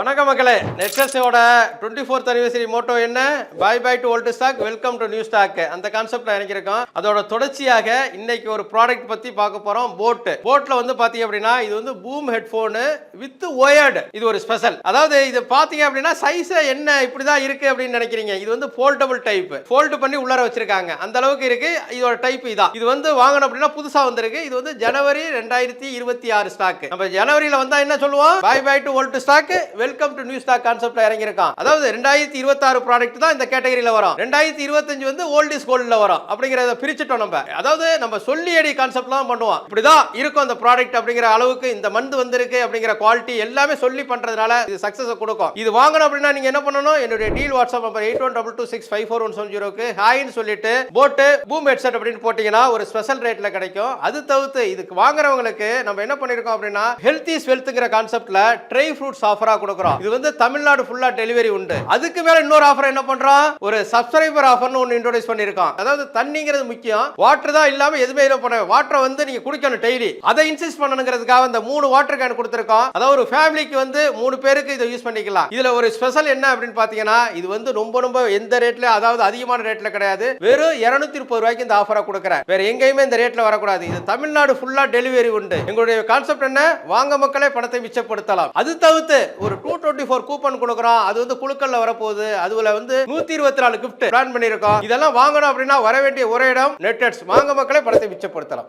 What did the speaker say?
வணக்கம் மக்களே, நெட்ஃபிளிக்ஸோட 24th anniversary மோட்டோ என்ன? Bye bye to old stock, welcome to new stock. அந்த கான்செப்ட்ல இறங்கியிருக்கோம். அதோட தொடர்ச்சியாக இன்னைக்கு ஒரு ப்ராடக்ட் பத்தி பார்க்க போறோம். போட்ல வந்து பாத்தீங்க அப்படின்னா இது வந்து பூம் ஹெட்போன் வித் ஒயர்டு. இது ஒரு ஸ்பெஷல். அதாவது இது பாத்தீங்க அப்படின்னா சைஸ் என்ன இப்படிதான் இருக்கு அப்படின்னு நினைக்கிறீங்க. இது வந்து ஃபோல்டபிள் டைப். ஃபோல்ட் பண்ணி உள்ளார வச்சிருக்காங்க. அந்த அளவுக்கு இருக்கு. இதோட டைப் இதான். இது வந்து வாங்கணும் அப்படின்னா புதுசா வந்திருக்கு. இது வந்து ஜனவரி 2026 ஸ்டாக். நம்ம ஜனவரியில வந்தா என்ன சொல்லுவோம்? Bye bye to old stock, welcome to new stock கான்செப்ட்ல இறங்கி இருக்கான். அதாவது 2026 ப்ராடக்ட் தான் இந்த கேட்டகரியில வரும். 2025 வந்து ஓல்ட் இஸ் கோல்ட்ல வரும். அப்படிங்கறத பிரிச்சிட்டோம் நம்ம. அதாவது நம்ம சொல்லியடி கான்செப்ட்லாம் பண்ணுவோம். இப்படிதான் இருக்கும் அந்த ப்ராடக்ட் அப்படிங்கிற அளவுக்கு இந்த மந்த் வந்திருக்கு அப்படிங்கிற குவாலிட்டி எல்லாமே சொல்லி பண்றதுனால இது சக்சஸ் கொடுக்கும். இது வாங்கணும் அப்படின்னா நீங்க என்ன பண்ணணும்? என்னுடைய டீல் வாட்ஸ்அப் நம்பர் 8122654170க்கு ஹாய்னு சொல்லிட்டு போட் பூம் ஹெட்செட் அப்படின்னு போட்டீங்கன்னா ஒரு ஸ்பெஷல் ரேட்ல கிடைக்கும். அது தவிர்த்து இதுக்கு வாங்குறவங்களுக்கு நம்ம என்ன பண்ணிருக்கோம் அப்படின்னா ஹெல்த் இஸ் வெல்த்ங்கிற கான்செப்ட்ல ட்ரை ஃப்ரூட்ஸ் ஆஃபரா கொடுக்கிறோம். இது வந்து தமிழ்நாடு ஃபுல்லா டெலிவரி உண்டு. அதுக்கு மேல இன்னொரு ஆஃபர் என்ன பண்றோம்? ஒரு சப்ஸ்கிரைபர் ஆஃபர்னு ஒன்னு இன்ட்ரோ듀ஸ் பண்ணிருக்கோம். அதாவது தண்ணிங்கிறது முக்கியம். வாட்டர் தான் இல்லாம எதுவுமே இல்ல பண்ண. வாட்டர் வந்து நீங்க குடிக்கணும் டெய்லி. அதை இன்சிஸ்ட் பண்ணணுங்கிறதுக்காக இந்த 3 வாட்டர் கேன் கொடுத்திருக்கோம். அதாவது ஒரு ஃபேமிலிக்கு வந்து 3 பேருக்கு இதை யூஸ் பண்ணிக்கலாம். இதுல ஒரு ஸ்பெஷல் என்ன அப்படின்னு பாத்தீங்கன்னா இது வந்து ரொம்ப எந்த ரேட்ல, அதாவது அதிகமான ரேட்ல கிடையாது. வெறும் 230 ரூபாய்க்கு இந்த ஆஃபரா கொடுக்கிறேன். வேற எங்கேயுமே இந்த ரேட்ல வரக்கூடாது. இது தமிழ்நாடு ஃபுல்லா டெலிவரி உண்டு. எங்களுடைய கான்செப்ட் என்ன? வாங்க மக்களே பணத்தை மிச்சப்படுத்தலாம். அது தவிர்த்து ஒரு 224 கூப்பன் கொடுக்குறோம். அது வந்து குழுக்கள்ல வரப்போகுது. அதுல வந்து 124 கிஃப்ட் பிளான் பண்ணிருக்கோம். இதெல்லாம் வாங்கணும் அப்படின்னா வர வேண்டிய ஒரே இடம் நெட்ஃபிளிக்ஸ். வாங்க மக்களே பணத்தை மிச்சப்படுத்தலாம்.